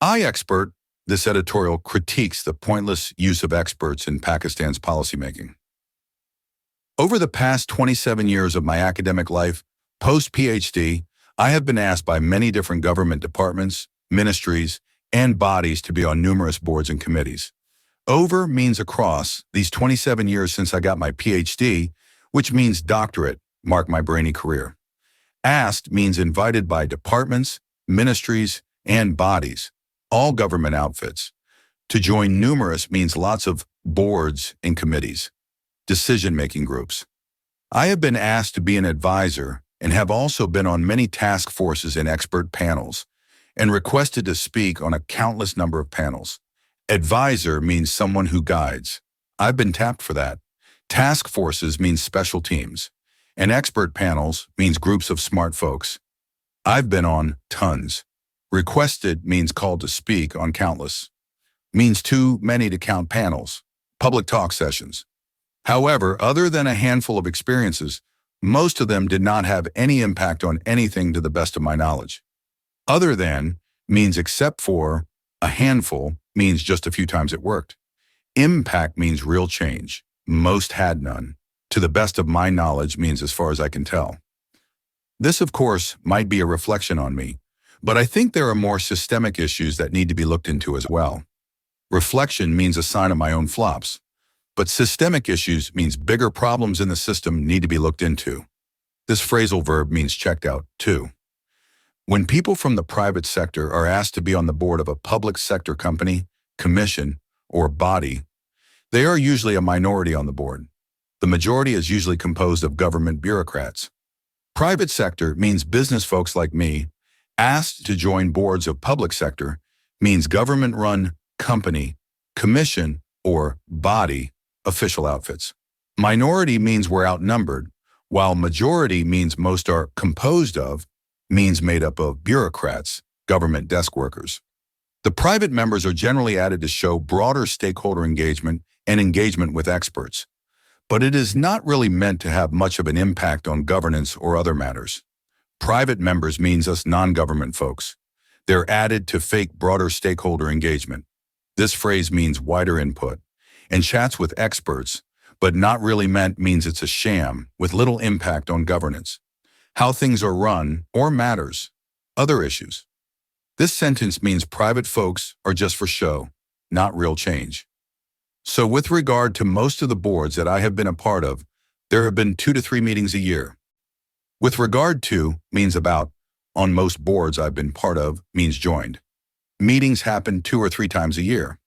Expert, this editorial critiques the pointless use of experts in Pakistan's policymaking. Over the past 27 years of my academic life, post-PhD, I have been asked by many different government departments, ministries, and bodies to be on numerous boards and committees. Over means across these 27 years since I got my PhD, which means doctorate, mark my brainy career. Asked means invited by departments, ministries, and bodies, all government outfits. To join numerous means lots of boards and committees, decision-making groups. I have been asked to be an advisor and have also been on many task forces and expert panels, and requested to speak on a countless number of panels. Advisor means someone who guides. I've been tapped for that. Task forces means special teams, and expert panels means groups of smart folks. I've been on tons. Requested means called to speak on countless. Means too many to count panels, public talk sessions. However, other than a handful of experiences, most of them did not have any impact on anything to the best of my knowledge. Other than means except for, a handful means just a few times it worked. Impact means real change. Most had none. To the best of my knowledge means as far as I can tell. This, of course, might be a reflection on me, but I think there are more systemic issues that need to be looked into as well. Reflection means a sign of my own flops, but systemic issues means bigger problems in the system need to be looked into. This phrasal verb means checked out, too. When people from the private sector are asked to be on the board of a public sector company, commission, or body, they are usually a minority on the board. The majority is usually composed of government bureaucrats. Private sector means business folks like me. Asked to join boards of public sector means government-run company, commission, or body official outfits. Minority means we're outnumbered, while majority means most are composed of, means made up of bureaucrats, government desk workers. The private members are generally added to show broader stakeholder engagement and engagement with experts, but it is not really meant to have much of an impact on governance or other matters. Private members means us non-government folks. They're added to fake broader stakeholder engagement. This phrase means wider input, and chats with experts, but not really meant means it's a sham with little impact on governance, how things are run, or matters, other issues. This sentence means private folks are just for show, not real change. So with regard to most of the boards that I have been a part of, there have been 2 to 3 meetings a year. With regard to means about. On most boards I've been part of means joined. Meetings happen 2 or 3 times a year.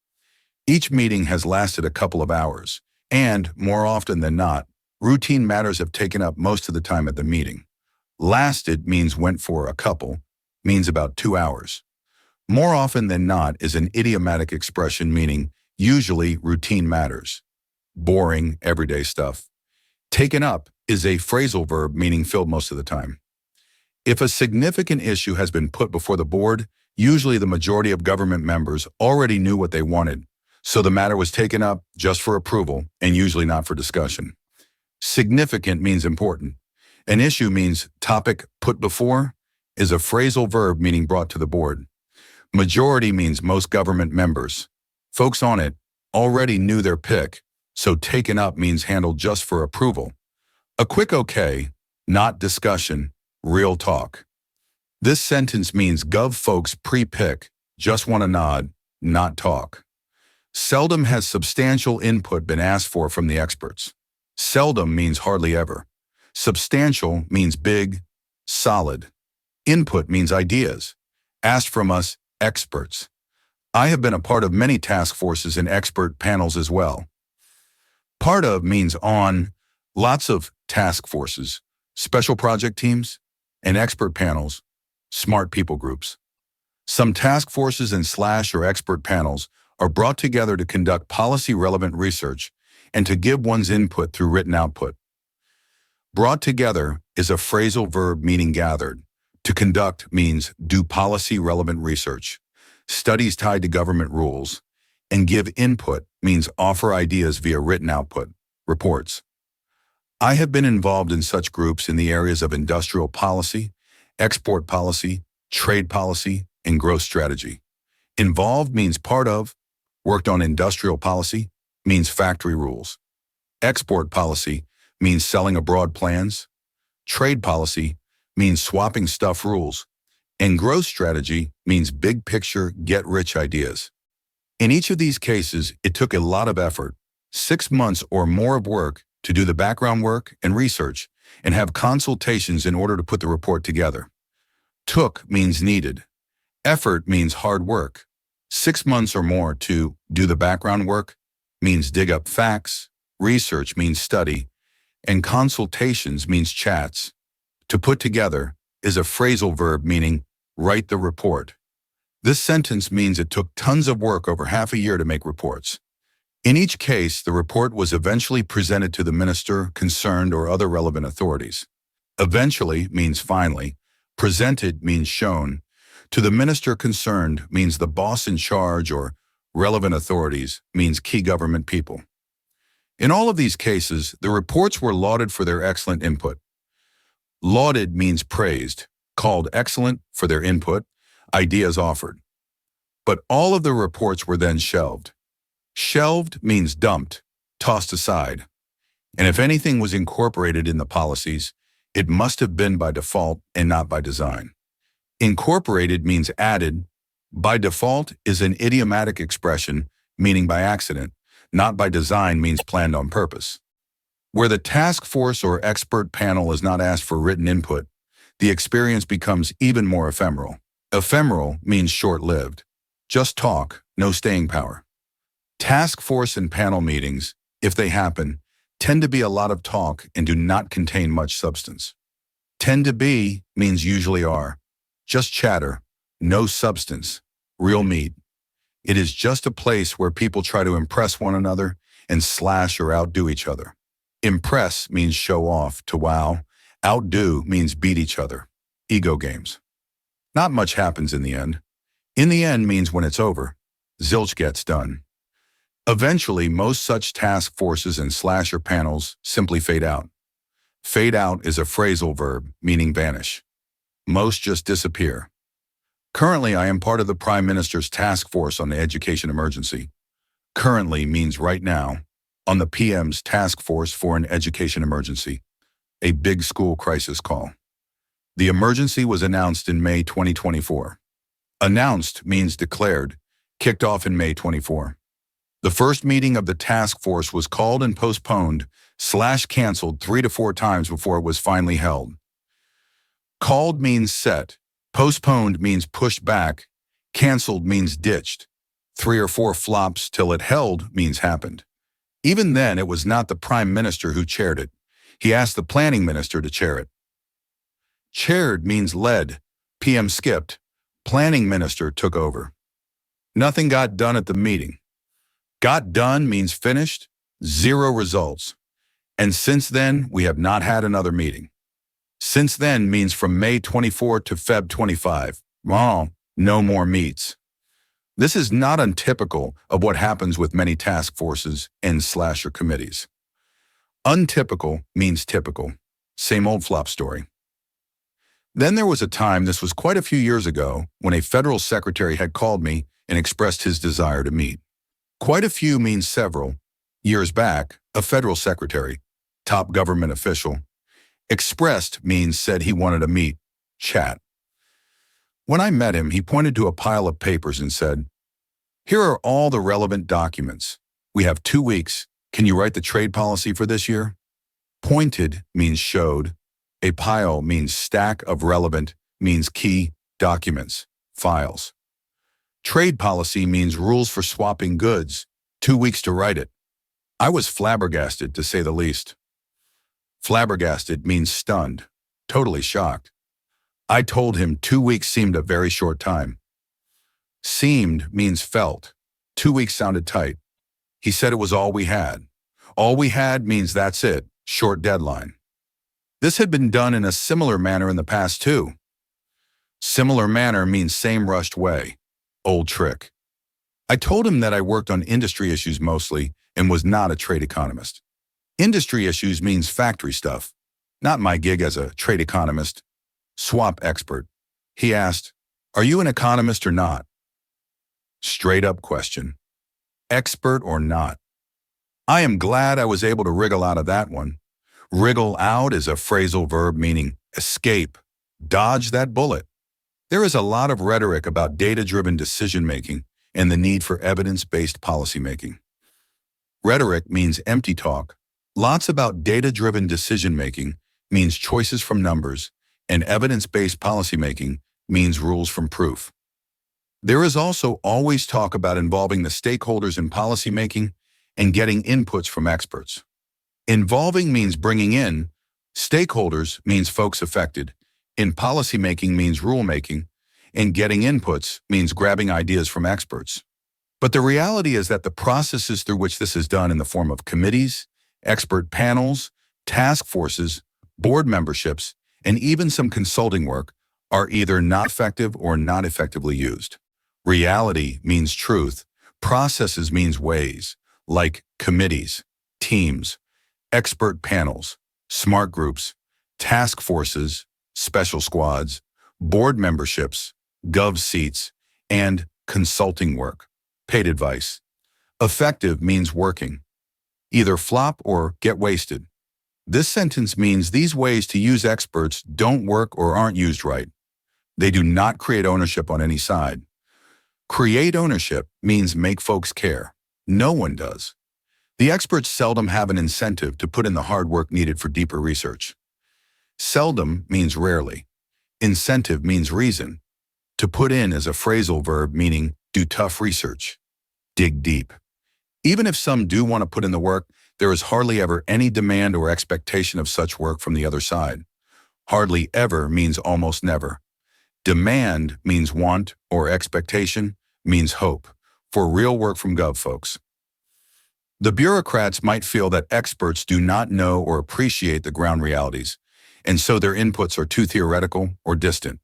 Each meeting has lasted a couple of hours, and, more often than not, routine matters have taken up most of the time at the meeting. Lasted means went for a couple, means about 2 hours. More often than not is an idiomatic expression meaning usually routine matters. Boring, everyday stuff. Taken up is a phrasal verb meaning filled most of the time. If a significant issue has been put before the board, usually the majority of government members already knew what they wanted, so the matter was taken up just for approval and usually not for discussion. Significant means important. An issue means topic put before is a phrasal verb meaning brought to the board. Majority means most government members. Folks on it already knew their pick, so taken up means handled just for approval. A quick okay, not discussion, real talk. This sentence means gov folks pre-pick, just want to nod, not talk. Seldom has substantial input been asked for from the experts. Seldom means hardly ever. Substantial means big, solid. Input means ideas, asked from us, experts. I have been a part of many task forces and expert panels as well. Part of means on, lots of task forces, special project teams, and expert panels, smart people groups. Some task forces and / or expert panels are brought together to conduct policy-relevant research and to give one's input through written output. Brought together is a phrasal verb meaning gathered. To conduct means do policy-relevant research, studies tied to government rules, and give input means offer ideas via written output, reports. I have been involved in such groups in the areas of industrial policy, export policy, trade policy, and growth strategy. Involved means part of, worked on industrial policy means factory rules. Export policy means selling abroad plans. Trade policy means swapping stuff rules. And growth strategy means big picture, get-rich ideas. In each of these cases, it took a lot of effort, 6 months or more of work to do the background work and research and have consultations in order to put the report together. Took means needed. Effort means hard work. 6 months or more to do the background work means dig up facts, research means study, and consultations means chats. To put together is a phrasal verb meaning write the report. This sentence means it took tons of work over half a year to make reports. In each case, the report was eventually presented to the minister concerned or other relevant authorities. Eventually means finally. Presented means shown. To the minister concerned means the boss in charge, or relevant authorities means key government people. In all of these cases, the reports were lauded for their excellent input. Lauded means praised, called excellent for their input, ideas offered. But all of the reports were then shelved. Shelved means dumped, tossed aside. And if anything was incorporated in the policies, it must have been by default and not by design. Incorporated means added. By default is an idiomatic expression meaning by accident. Not by design means planned on purpose. Where the task force or expert panel is not asked for written input, the experience becomes even more ephemeral. Ephemeral means short-lived. Just talk, no staying power. Task force and panel meetings, if they happen, tend to be a lot of talk and do not contain much substance. Tend to be means usually are. Just chatter, no substance, real meat. It is just a place where people try to impress one another and slash or outdo each other. Impress means show off, to wow. Outdo means beat each other. Ego games. Not much happens in the end. In the end means when it's over, zilch gets done. Eventually, most such task forces and slasher panels simply fade out. Fade out is a phrasal verb meaning vanish. Most just disappear. Currently, I am part of the Prime Minister's task force on the education emergency. Currently means right now, on the PM's task force for an education emergency, a big school crisis call. The emergency was announced in May 2024. Announced means declared, kicked off in May 24. The first meeting of the task force was called and postponed / canceled 3 to 4 times before it was finally held. Called means set, postponed means pushed back, canceled means ditched. 3 or 4 flops till it held means happened. Even then, it was not the Prime Minister who chaired it. He asked the Planning Minister to chair it. Chaired means led, PM skipped, Planning Minister took over. Nothing got done at the meeting. Got done means finished, 0 results. And since then, we have not had another meeting. Since then means from May 24 to Feb 25. No more meets. This is not untypical of what happens with many task forces and slasher committees. Untypical means typical. Same old flop story. Then there was a time, this was quite a few years ago, when a federal secretary had called me and expressed his desire to meet. Quite a few means several. Years back, a federal secretary, top government official, expressed means said he wanted to meet, chat. When I met him, he pointed to a pile of papers and said, "Here are all the relevant documents. We have 2 weeks. Can you write the trade policy for this year?" Pointed means showed. A pile means stack of relevant, means key, documents, files. Trade policy means rules for swapping goods. 2 weeks to write it. I was flabbergasted, to say the least. Flabbergasted means stunned, totally shocked. I told him 2 weeks seemed a very short time. Seemed means felt. 2 weeks sounded tight. He said it was all we had. All we had means that's it, short deadline. This had been done in a similar manner in the past too. Similar manner means same rushed way. Old trick. I told him that I worked on industry issues mostly and was not a trade economist. Industry issues means factory stuff, not my gig as a trade economist. Swap expert. He asked, "Are you an economist or not?" Straight up question. Expert or not? I am glad I was able to wriggle out of that one. Wriggle out is a phrasal verb meaning escape, dodge that bullet. There is a lot of rhetoric about data-driven decision-making and the need for evidence-based policymaking. Rhetoric means empty talk. Lots about data-driven decision-making means choices from numbers, and evidence-based policymaking means rules from proof. There is also always talk about involving the stakeholders in policymaking and getting inputs from experts. Involving means bringing in, stakeholders means folks affected, in policymaking means rulemaking, and getting inputs means grabbing ideas from experts. But the reality is that the processes through which this is done in the form of committees, expert panels, task forces, board memberships, and even some consulting work are either not effective or not effectively used. Reality means truth. Processes means ways, like committees, teams, expert panels, smart groups, task forces, special squads, board memberships, gov seats, and consulting work, paid advice. Effective means working. Either flop or get wasted. This sentence means these ways to use experts don't work or aren't used right. They do not create ownership on any side. Create ownership means make folks care. No one does. The experts seldom have an incentive to put in the hard work needed for deeper research. Seldom means rarely. Incentive means reason. To put in is a phrasal verb meaning do tough research. Dig deep. Even if some do want to put in the work, there is hardly ever any demand or expectation of such work from the other side. Hardly ever means almost never. Demand means want or expectation means hope for real work from gov folks. The bureaucrats might feel that experts do not know or appreciate the ground realities, and so their inputs are too theoretical or distant.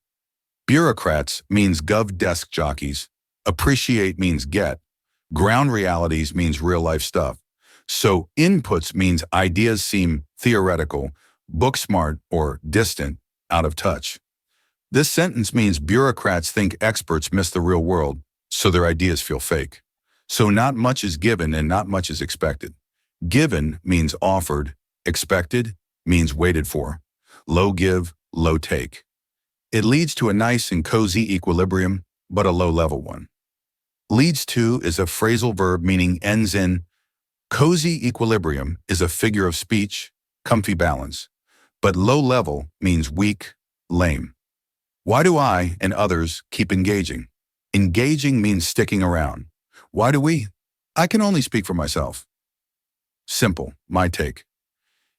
Bureaucrats means gov desk jockeys. Appreciate means get. Ground realities means real-life stuff. So inputs means ideas seem theoretical, book smart, or distant, out of touch. This sentence means bureaucrats think experts miss the real world, so their ideas feel fake. So not much is given and not much is expected. Given means offered, expected means waited for. Low give, low take. It leads to a nice and cozy equilibrium, but a low-level one. Leads to is a phrasal verb meaning ends in. Cozy equilibrium is a figure of speech, comfy balance. But low-level means weak, lame. Why do I and others keep engaging? Engaging means sticking around. Why do we? I can only speak for myself. Simple, my take.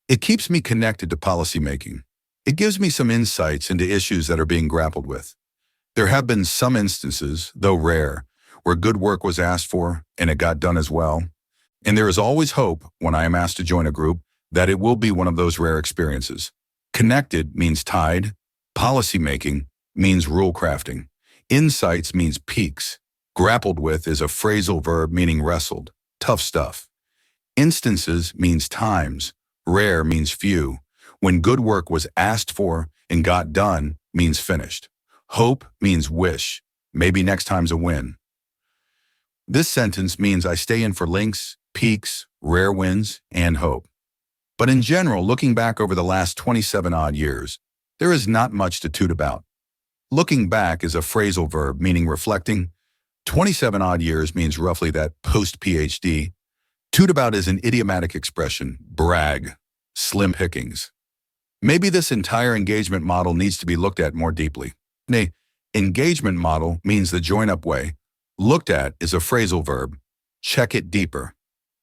It keeps me connected to policymaking. It gives me some insights into issues that are being grappled with. There have been some instances, though rare, where good work was asked for and it got done as well. And there is always hope when I am asked to join a group that it will be one of those rare experiences. Connected means tied. Policymaking means rule crafting. Insights means peaks. Grappled with is a phrasal verb meaning wrestled. Tough stuff. Instances means times. Rare means few. When good work was asked for and got done means finished. Hope means wish. Maybe next time's a win. This sentence means I stay in for links, peaks, rare wins, and hope. But in general, looking back over the last 27-odd years, there is not much to toot about. Looking back is a phrasal verb meaning reflecting. 27-odd years means roughly that post-PhD. Toot about is an idiomatic expression, brag, slim pickings. Maybe this entire engagement model needs to be looked at more deeply. Nay, engagement model means the join-up way. Looked at is a phrasal verb. Check it deeper.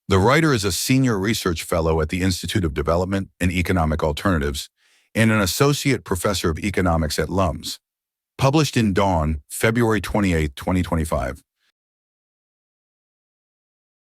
The writer is a senior research fellow at the Institute of Development and Economic Alternatives and an associate professor of economics at LUMS. Published in Dawn, February 28, 2025.